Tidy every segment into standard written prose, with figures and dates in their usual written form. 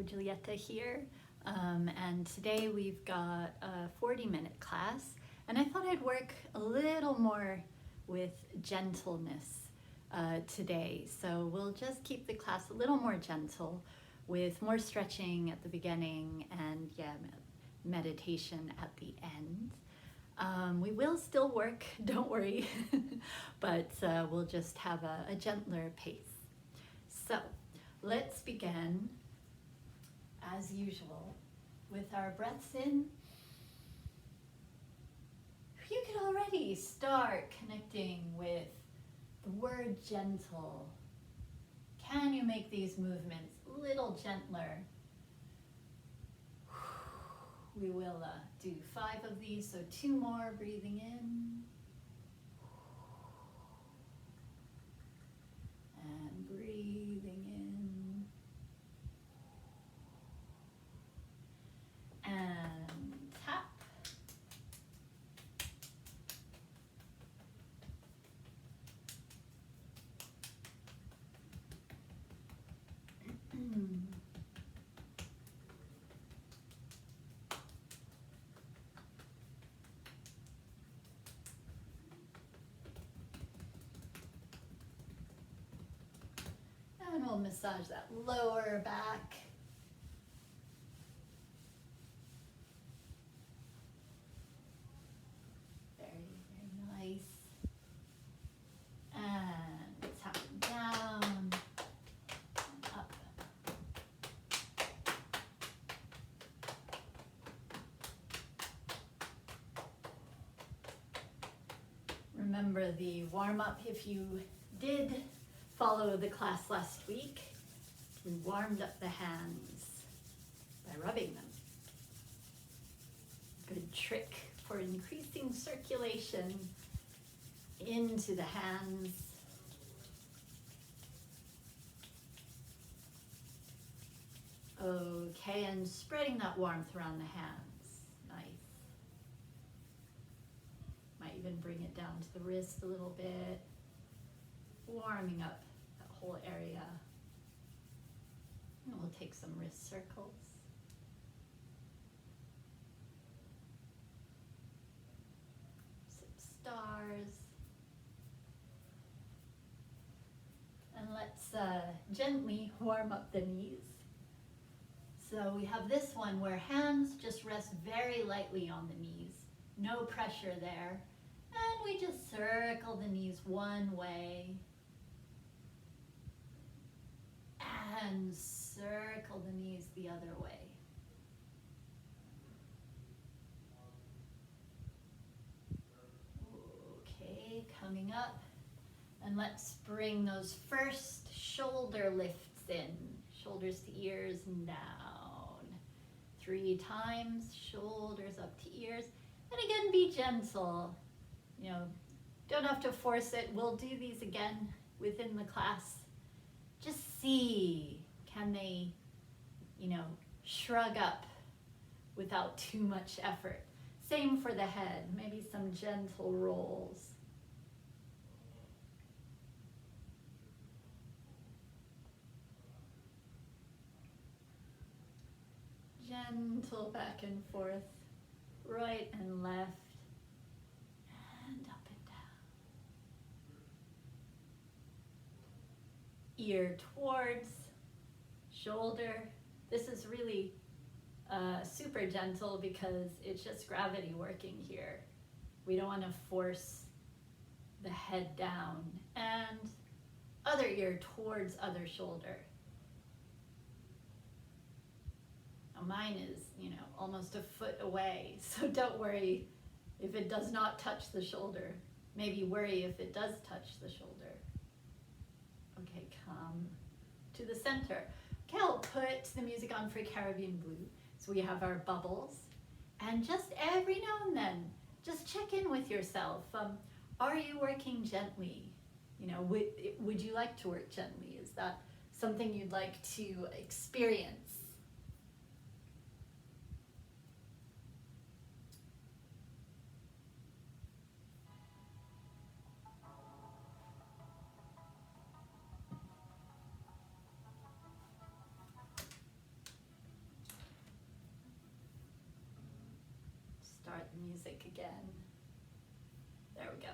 Giulietta here, and today we've got a 40-minute class, and I thought I'd work a little more with gentleness today. So we'll just keep the class a little more gentle with more stretching at the beginning and meditation at the end. We will still work, don't worry, but we'll just have a gentler pace. So let's begin, as usual, with our breaths in. You can already start connecting with the word gentle. Can you make these movements a little gentler? We will do 5 of these, so 2 more, breathing in. And breathing in. And tap. And we'll massage that lower back. Very, very nice. And tap down and up. Remember the warm-up, if you did follow the class last week, we warmed up the hands by rubbing them. Good trick for increasing circulation into the hands. Okay, and spreading that warmth around the hands. Nice. Might even bring it down to the wrist a little bit. Warming up that whole area. And we'll take some wrist circles. Some stars. And let's gently warm up the knees. So we have this one where hands just rest very lightly on the knees. No pressure there. And we just circle the knees one way. And circle the knees the other way. Okay, coming up. And let's bring those first shoulder lifts in. Shoulders to ears and down. 3 times, shoulders up to ears. And again, be gentle. You know, don't have to force it. We'll do these again within the class. Just see, can they, shrug up without too much effort. Same for the head, maybe some gentle rolls. Gentle back and forth, right and left, and up and down. Ear towards, shoulder. This is really super gentle because it's just gravity working here. We don't want to force the head down. And other ear towards other shoulder. Now mine is, almost a foot away, so don't worry if it does not touch the shoulder. Maybe worry if it does touch the shoulder. Okay, come to the center. Okay, I'll put the music on for Caribbean Blue. So we have our bubbles. And just every now and then, just check in with yourself. Are you working gently? Would you like to work gently? Is that something you'd like to experience? start the music again. There we go.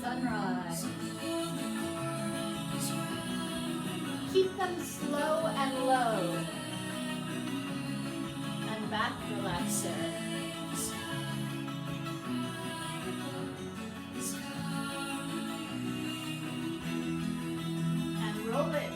Sunrise. Keep them slow and low. And back relaxer. And roll it.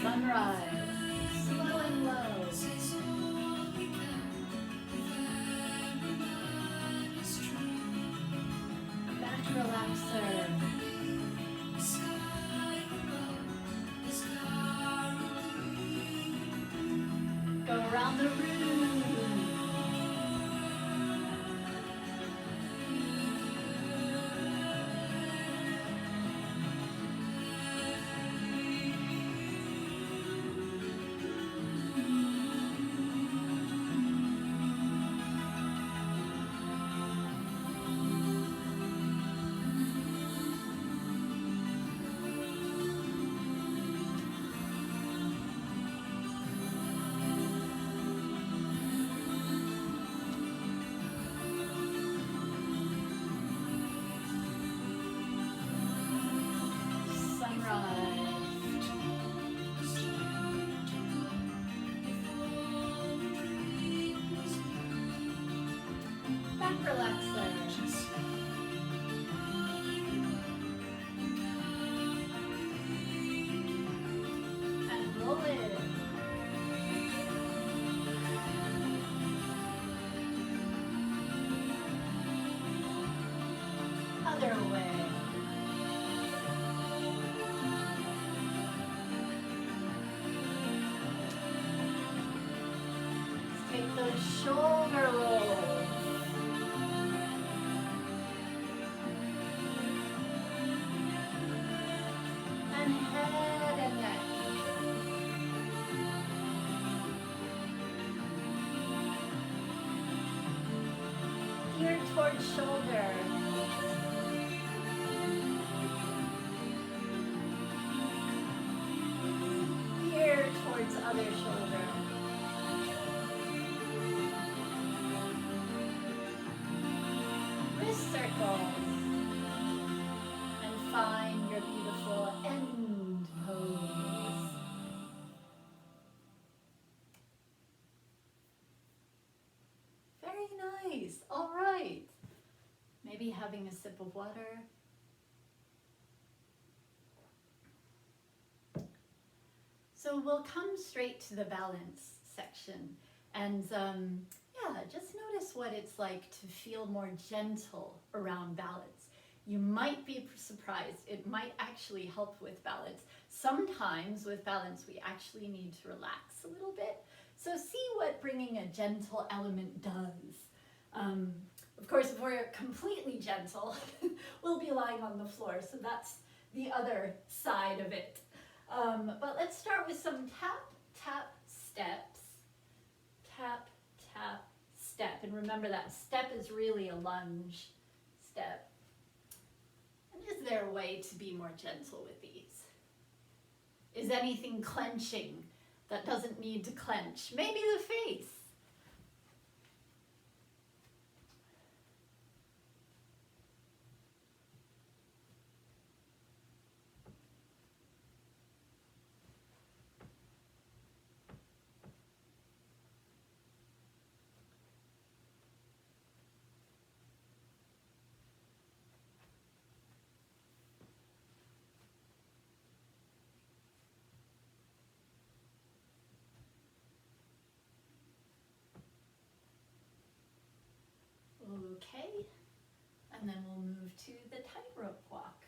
Sunrise, slow and low. Back relaxer. Go around the room. Back relaxer. And roll it. Other way. Let's take those shoulder rolls. And head and neck. Ear towards shoulder. Ear towards other shoulder. Wrist circles. And find your beautiful end pose. Very nice. All right. Maybe having a sip of water. So we'll come straight to the balance section. And yeah, just notice what it's like to feel more gentle around balance. You might be surprised. It might actually help with balance. Sometimes with balance, we actually need to relax a little bit. So see what bringing a gentle element does. Of course, if we're completely gentle, we'll be lying on the floor. So that's the other side of it. But let's start with some tap, tap, steps. Tap, tap, step. And remember that step is really a lunge step. And is there a way to be more gentle with these? Is anything clenching that doesn't need to clench? Maybe the face. And then we'll move to the tightrope walk.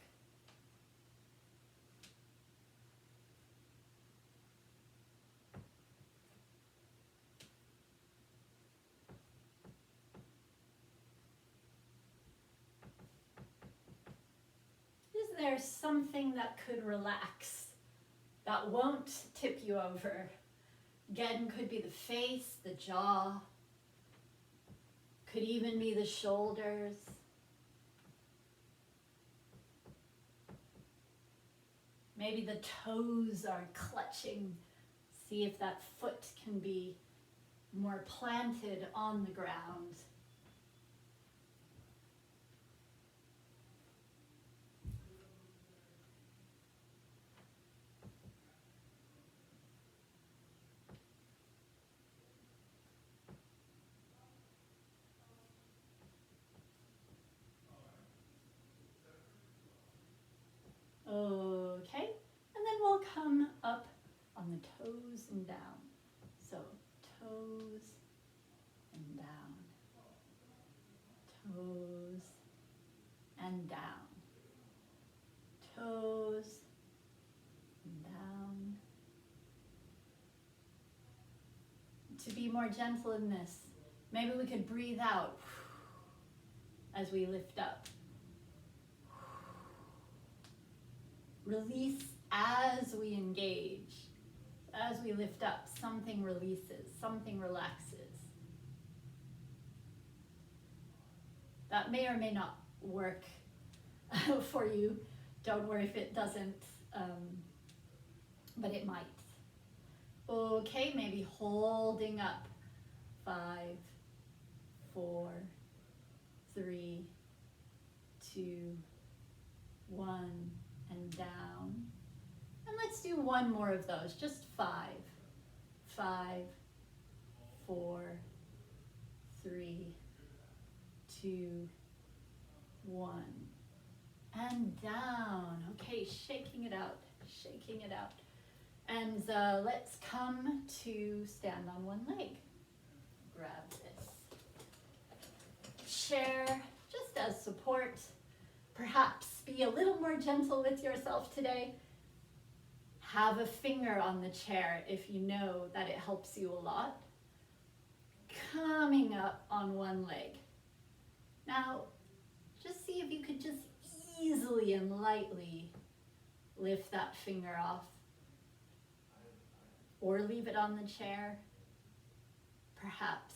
Is there something that could relax, that won't tip you over? Again, could be the face, the jaw, could even be the shoulders. Maybe the toes are clutching. See if that foot can be more planted on the ground. Okay, and then we'll come up on the toes and down. So toes and down, toes and down, toes and down. To be more gentle in this, maybe we could breathe out as we lift up. Release as we engage. As we lift up, something releases, something relaxes. That may or may not work for you. Don't worry if it doesn't, but it might. Okay, maybe holding up. 5, 4, 3, 2, 1, and down. And let's do one more of those, just 5. 5, 4, 3, 2, 1. And down. Okay, shaking it out, shaking it out. And let's come to stand on one leg. Grab this chair just as support. Perhaps be a little more gentle with yourself today. Have a finger on the chair if you know that it helps you a lot. Coming up on one leg. Now, just see if you could just easily and lightly lift that finger off. Or leave it on the chair. Perhaps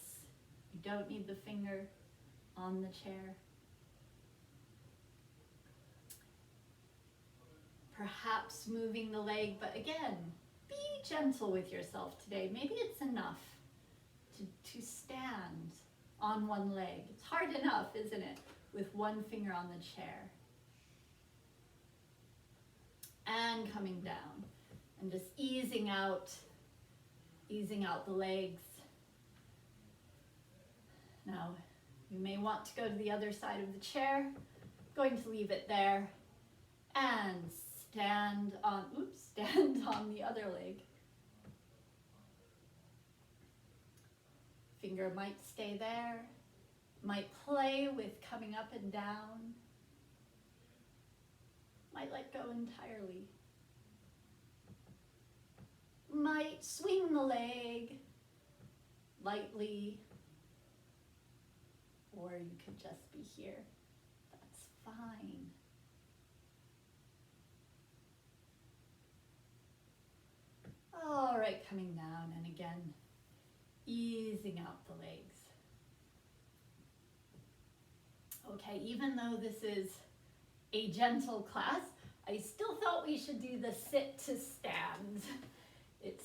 you don't need the finger on the chair. Perhaps moving the leg, but again, be gentle with yourself today. Maybe it's enough to stand on one leg. It's hard enough, isn't it, with one finger on the chair. And coming down and just easing out the legs. Now, you may want to go to the other side of the chair. Going to leave it there and stand on the other leg. Finger might stay there, might play with coming up and down, might let go entirely. Might swing the leg lightly, or you could just be here. That's fine. All right, coming down, and again, easing out the legs. Okay, even though this is a gentle class, I still thought we should do the sit to stand. It's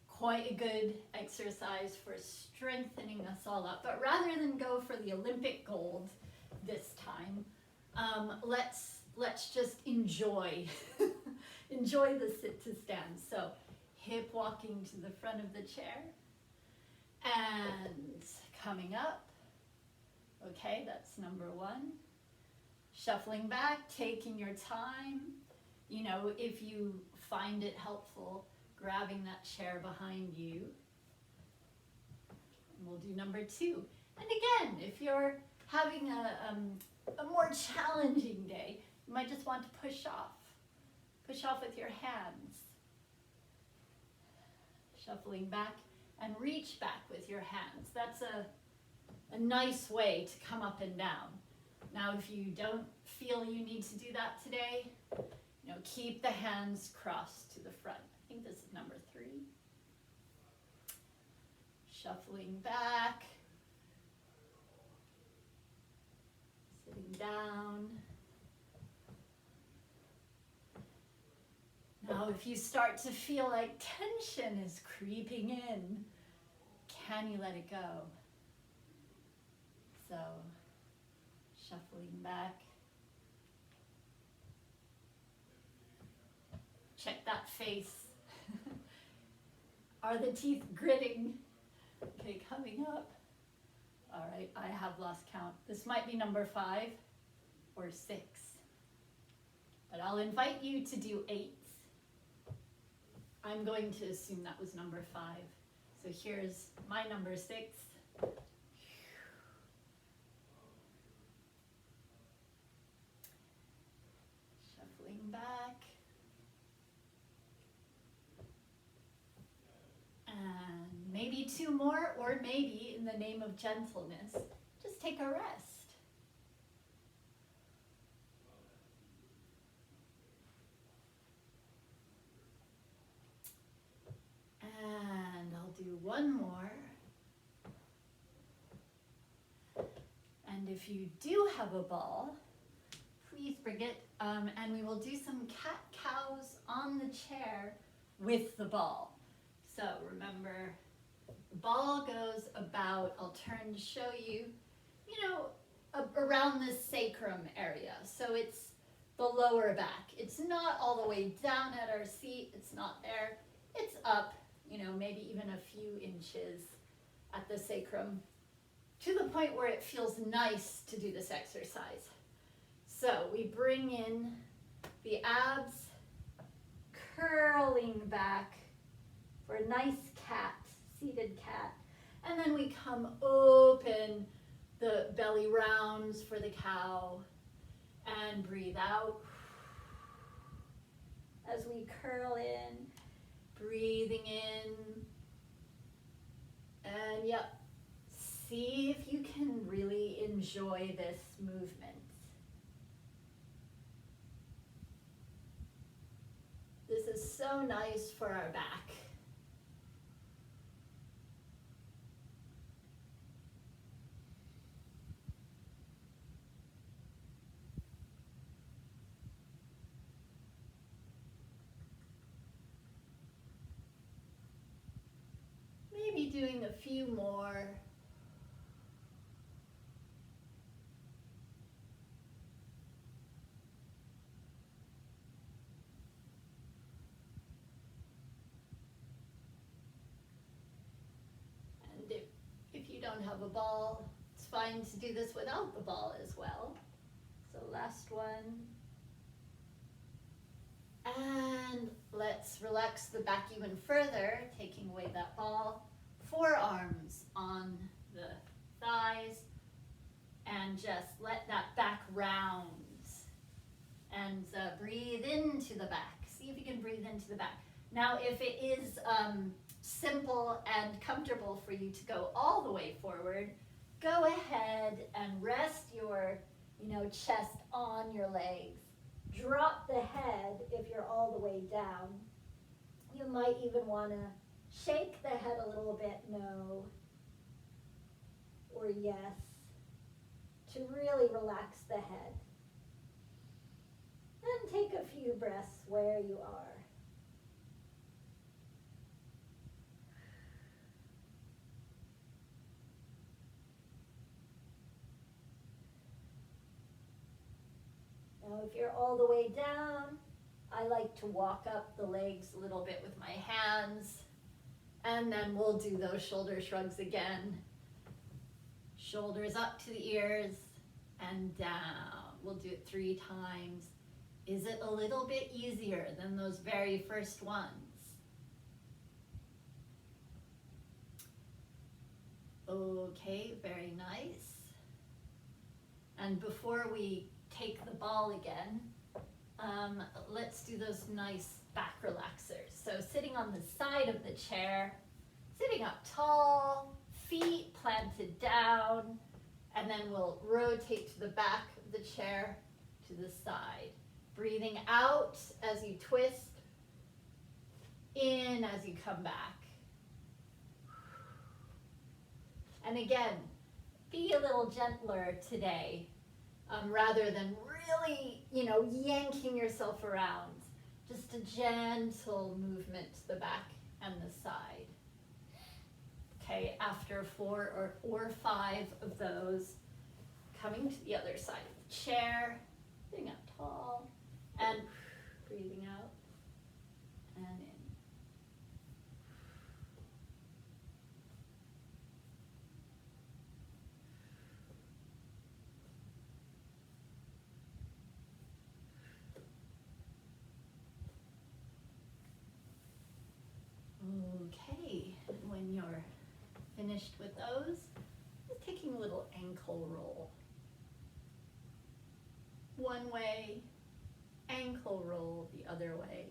quite a good exercise for strengthening us all up. But rather than go for the Olympic gold this time, let's just enjoy enjoy the sit to stand. So hip walking to the front of the chair and coming up. Okay, that's number 1. Shuffling back, taking your time. You know, if you find it helpful, grabbing that chair behind you. And we'll do number 2. And again, if you're having a more challenging day, you might just want to push off. Push off with your hands. Shuffling back and reach back with your hands. That's a nice way to come up and down. Now, if you don't feel you need to do that today, keep the hands crossed to the front. I think this is number 3. Shuffling back. Sitting down. Now, if you start to feel like tension is creeping in, can you let it go? So, shuffling back. Check that face. Are the teeth gritting? Okay, coming up. All right, I have lost count. This might be number 5 or 6. But I'll invite you to do 8. I'm going to assume that was number 5. So here's my number 6. Shuffling back. And maybe 2 more, or maybe in the name of gentleness, just take a rest. And I'll do 1 more. And if you do have a ball, please bring it, and we will do some cat-cows on the chair with the ball. So remember, the ball goes about, I'll turn to show you, around the sacrum area. So it's the lower back. It's not all the way down at our seat. It's not there. It's up, maybe even a few inches at the sacrum, to the point where it feels nice to do this exercise. So we bring in the abs, curling back for a nice cat, seated cat. And then we come open, the belly rounds for the cow, and breathe out as we curl in, breathing in. And yep, see if you can really enjoy this movement. This is so nice for our back. Maybe doing a few more. And if you don't have a ball, it's fine to do this without the ball as well. So last one. And let's relax the back even further, taking away that ball. Forearms on the thighs, and just let that back round. And breathe into the back. See if you can breathe into the back. Now, if it is simple and comfortable for you to go all the way forward, go ahead and rest your chest on your legs. Drop the head if you're all the way down. You might even want to shake the head a little bit, no, or yes, to really relax the head. And take a few breaths where you are. Now, if you're all the way down, I like to walk up the legs a little bit with my hands. And then we'll do those shoulder shrugs again. Shoulders up to the ears and down. We'll do it 3 times. Is it a little bit easier than those very first ones? Okay, very nice. And before we take the ball again, let's do those nice back relaxers. So sitting on the side of the chair, sitting up tall, feet planted down, and then we'll rotate to the back of the chair to the side. Breathing out as you twist, in as you come back. And again, be a little gentler today, rather than really, yanking yourself around. Just a gentle movement to the back and the side. Okay, after 4 or 5 of those, coming to the other side of the chair, sitting up tall, and breathing out and in. Okay, when you're finished with those, just taking a little ankle roll. One way, ankle roll the other way.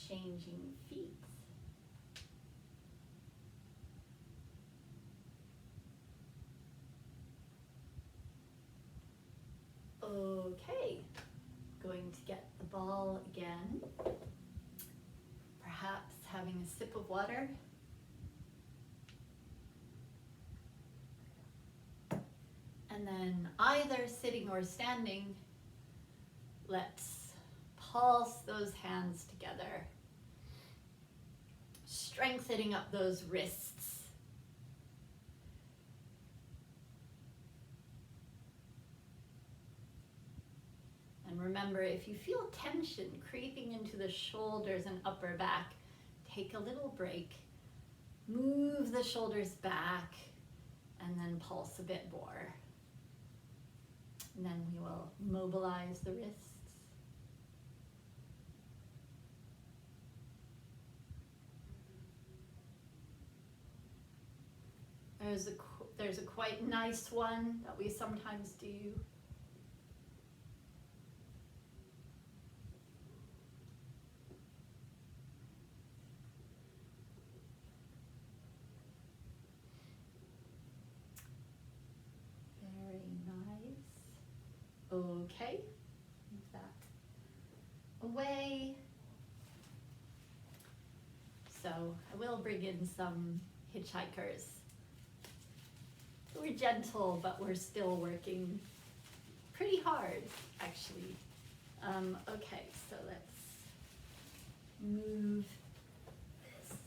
Changing feet. Okay, going to get the ball again. Perhaps having a sip of water. And then either sitting or standing, let's pulse those hands together, strengthening up those wrists. And remember, if you feel tension creeping into the shoulders and upper back, take a little break, move the shoulders back, and then pulse a bit more. And then we will mobilize the wrists. There's a quite nice one that we sometimes do. Very nice. Okay, move that away. So I will bring in some hitchhikers. We're gentle, but we're still working pretty hard, actually. Okay, so let's move this.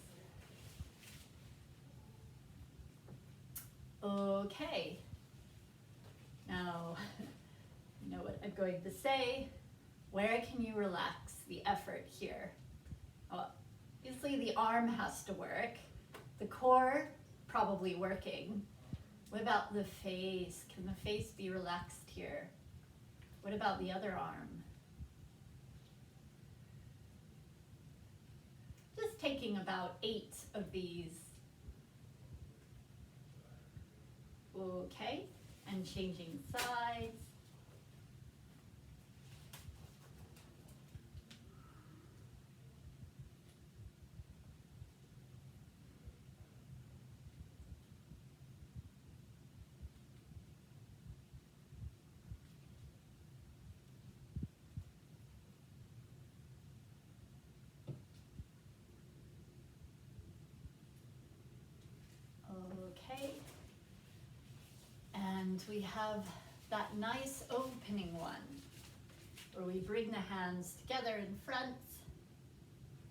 Okay. Now, you know what I'm going to say. Where can you relax the effort here? Well, obviously the arm has to work. The core, probably working. What about the face? Can the face be relaxed here? What about the other arm? Just taking about 8 of these. Okay, and changing sides. Okay, and we have that nice opening one where we bring the hands together in front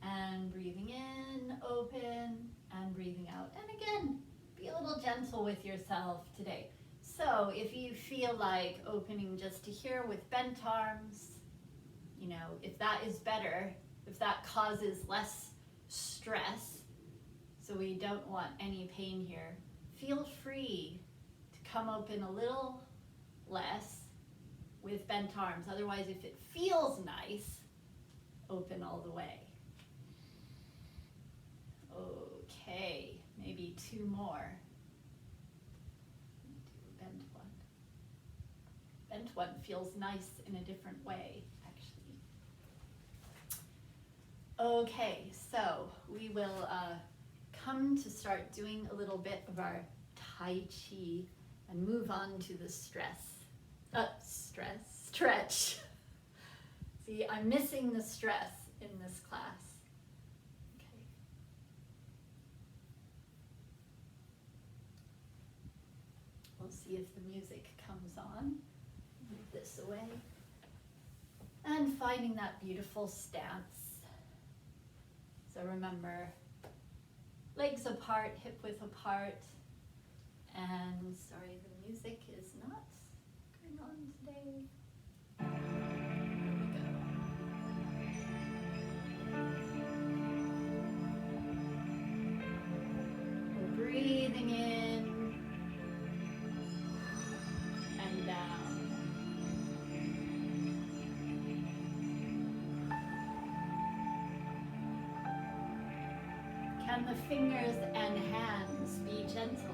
and breathing in, open, and breathing out. And again, be a little gentle with yourself today. So if you feel like opening just to here with bent arms, if that is better, if that causes less stress, so we don't want any pain here, feel free to come open a little less with bent arms. Otherwise, if it feels nice, open all the way. Okay, maybe 2 more. one feels nice in a different way, actually. Okay, so we will come to start doing a little bit of our Tai Chi and move on to the stretch. See, I'm missing the stress in this class. Okay. We'll see if the music comes on. Move this away. And finding that beautiful stance. So remember, legs apart, hip width apart. And sorry, the music is not going on today. We're breathing in and down. Can the fingers and hands be gentle?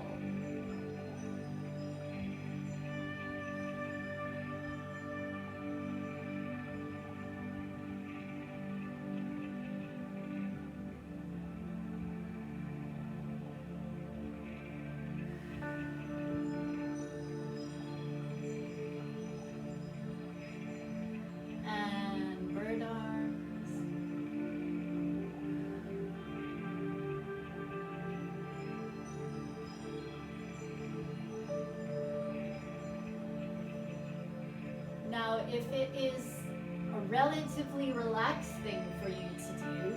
And bird arms. Now, if it is a relatively relaxed thing for you to do,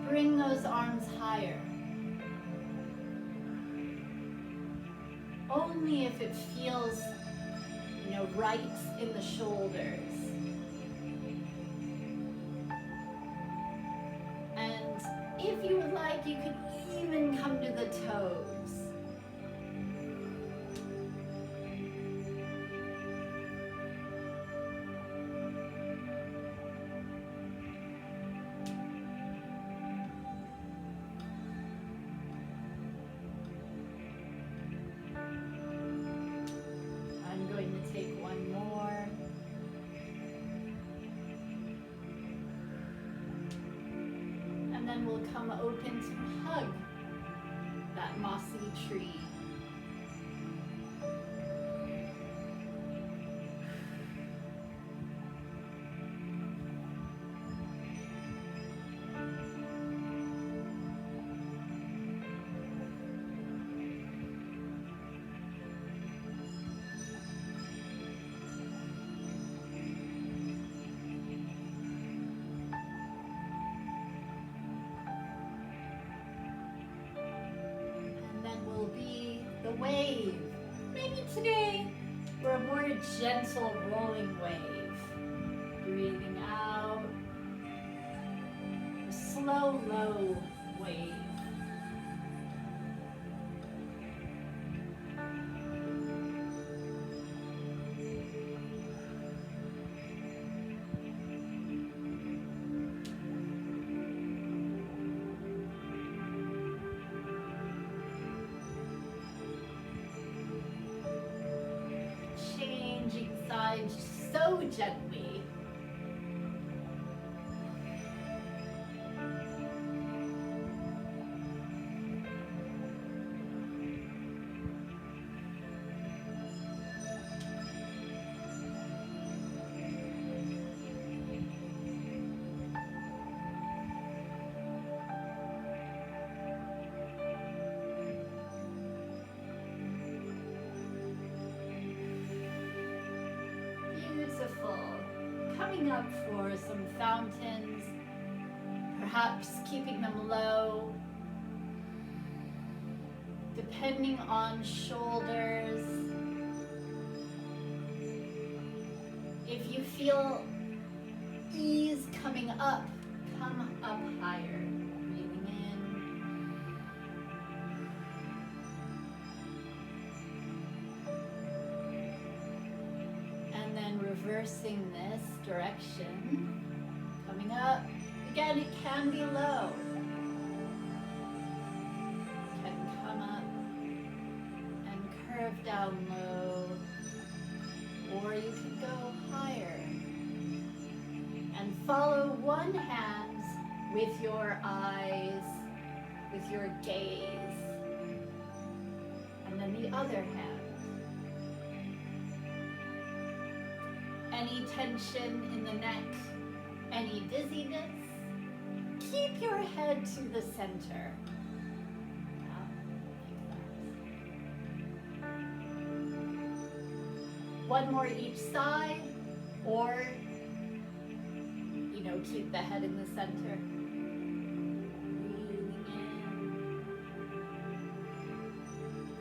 bring those arms higher. Only if it feels, right in the shoulders. And if you would like, you could even come to the toes. Then we'll come open to hug that mossy tree. Wave. Maybe today we're a more gentle rolling wave. Breathing out. A slow, low wave. Side so gently. Coming up for some fountains, perhaps keeping them low, depending on shoulders. If you feel ease coming up, come up higher. Breathing in. And then reversing this direction, coming up. Again, it can be low. Can come up and curve down low, or you can go follow one hand with your eyes, with your gaze, and then the other hand. Any tension in the neck, any dizziness, keep your head to the center. One more each side, or, keep the head in the center. Breathing in.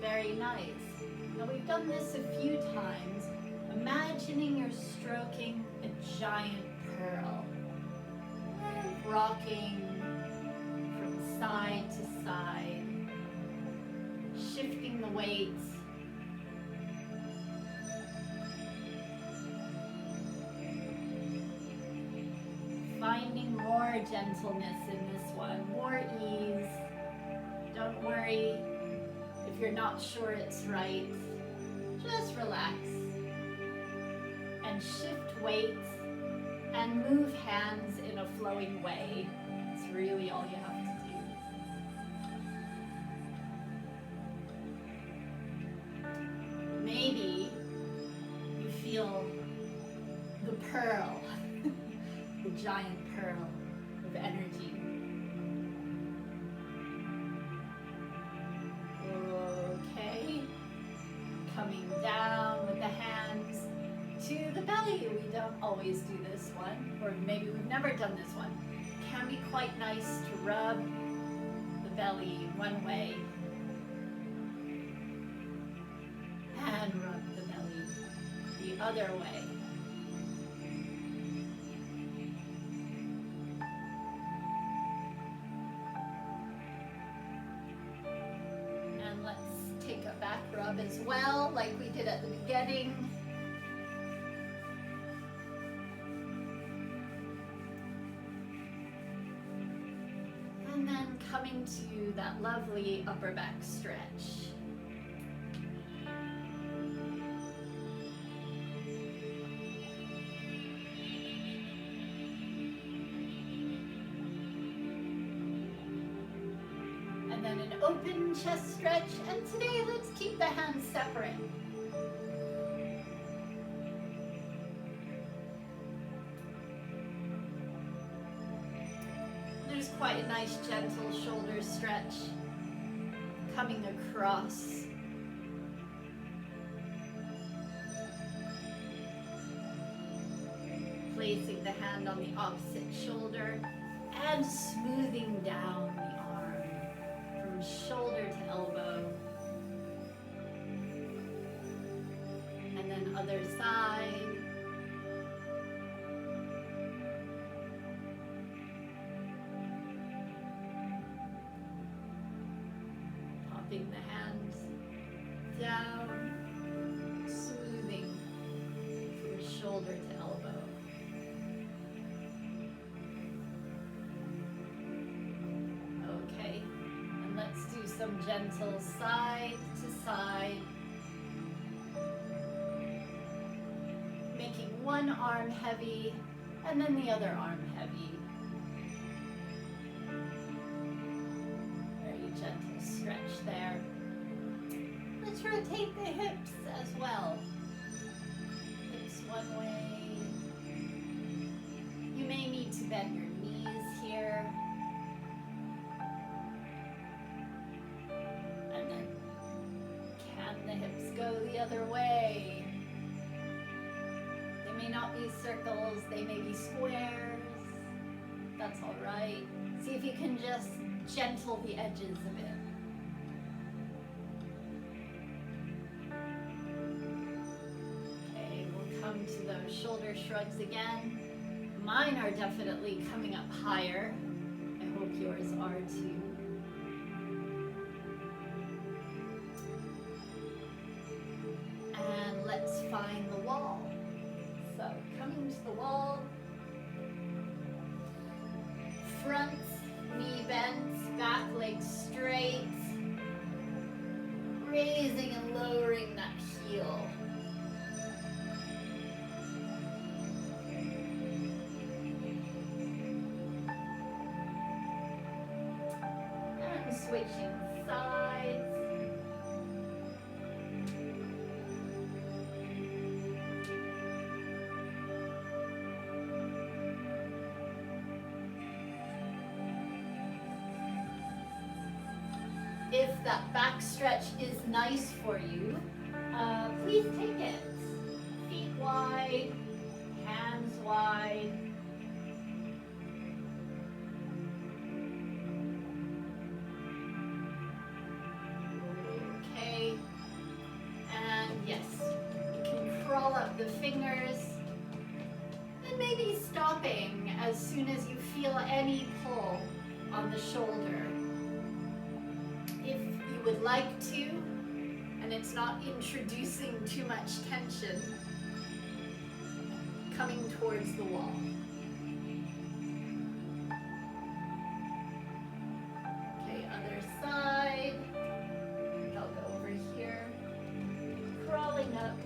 Very nice. Now we've done this a few times. Imagining you're stroking a giant pearl, rocking from side to side, shifting the weights. Finding more gentleness in this one, more ease. Don't worry if you're not sure it's right. Just relax and shift weights and move hands in a flowing way. It's really all you have to do. Maybe you feel the pearl, the giant pearl of energy. Okay, coming down with the hands to the belly. We don't always do this one, or maybe we've never done this one. Can be quite nice to rub the belly one way and rub the belly the other way. And let's take a back rub as well, like we did at the beginning. And then coming to that lovely upper back stretch. And then an open chest stretch. And today, let's keep the hands separate. There's quite a nice gentle shoulder stretch coming across. Placing the hand on the opposite shoulder and smoothing down the arm from shoulder to elbow. And then other side. Popping the hands down, smoothing from shoulder to elbow. Okay, and let's do some gentle side to side. Making one arm heavy and then the other arm heavy. Very gentle stretch there. Let's rotate the hips as well. Hips one way. You may need to bend your knees here. And then can the hips go the other way? They may not be circles, they may be squares. That's all right. See if you can just gentle the edges a bit. Okay, we'll come to those shoulder shrugs again. Mine are definitely coming up higher. I hope yours are too. And let's find the wall. So coming to the wall, front knee bent, back leg straight, raising and lowering that heel. switching sides. If that back stretch is nice for you, please take it. Feet wide, hands wide. Okay, and yes, you can crawl up the fingers, and maybe stopping as soon as you feel any pull on the shoulder. If you would like to, and it's not introducing too much tension, coming towards the wall. Okay, other side. I'll go over here. Crawling up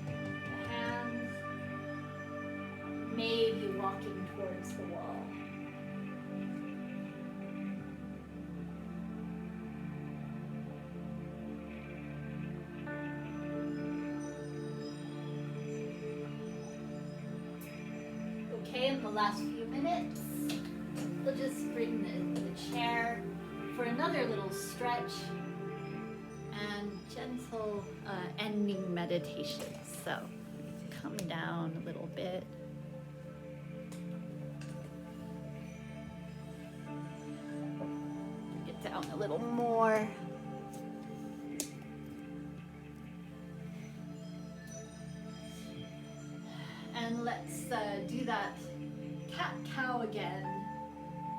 the hands. Maybe walking towards the wall. Okay, in the last few minutes, we'll just bring the chair for another little stretch and gentle ending meditation. So come down a little bit. Get down a little more. And let's do that cat-cow again,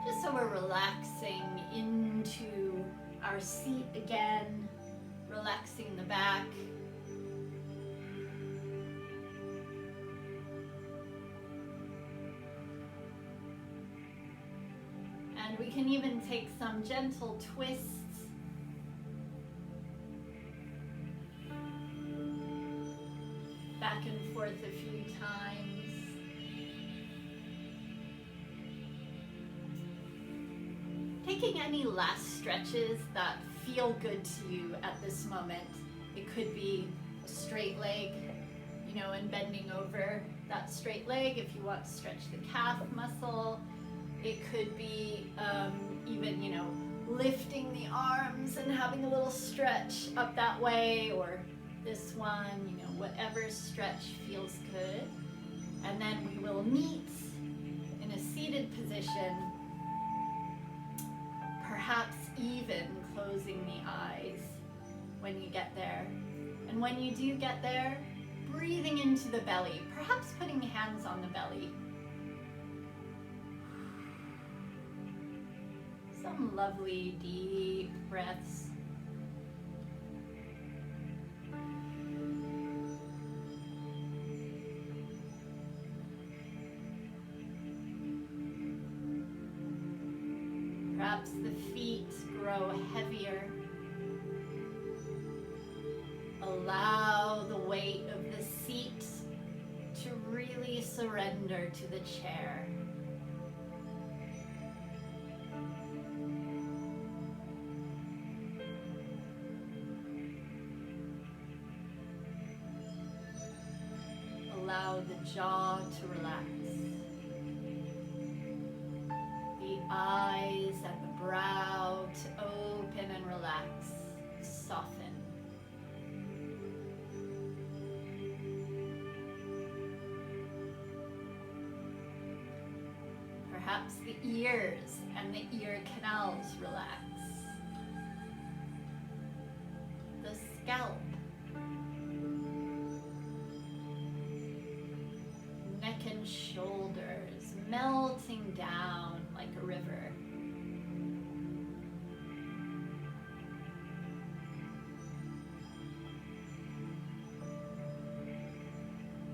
just so we're relaxing into our seat again, relaxing the back. And we can even take some gentle twists. Back and forth a few times. Taking any last stretches that feel good to you at this moment. It could be a straight leg, and bending over that straight leg if you want to stretch the calf muscle. It could be even, lifting the arms and having a little stretch up that way, or this one, whatever stretch feels good. And then we will meet in a seated position, perhaps even closing the eyes when you get there. And when you do get there, breathing into the belly, perhaps putting hands on the belly. Some lovely deep breaths. Perhaps the feet grow heavier. Allow the weight of the seat to really surrender to the chair. Allow the jaw to relax. The eyes and the brow to open and relax, soften. Perhaps the ears and the ear canals relax. The scalp. Neck and shoulders melting down like a river.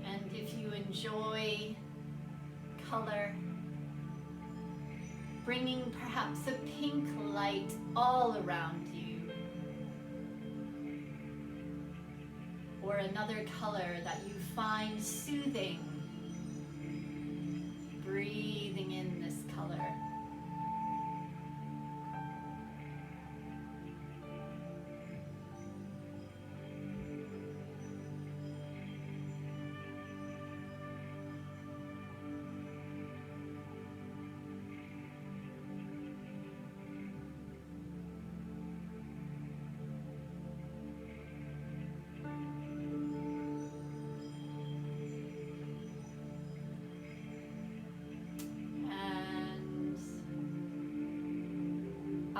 And if you enjoy color, bringing perhaps a pink light all around you, or another color that you find soothing. Breathing in this color.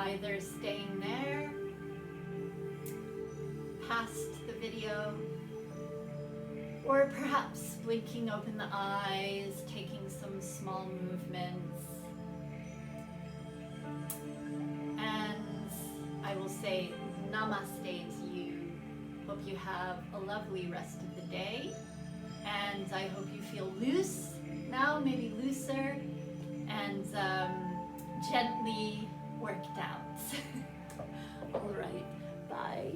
either staying there, past the video, or perhaps blinking open the eyes, taking some small movements. And I will say namaste to you. Hope you have a lovely rest of the day. And I hope you feel loose now, maybe looser, and gently worked out. All right, bye.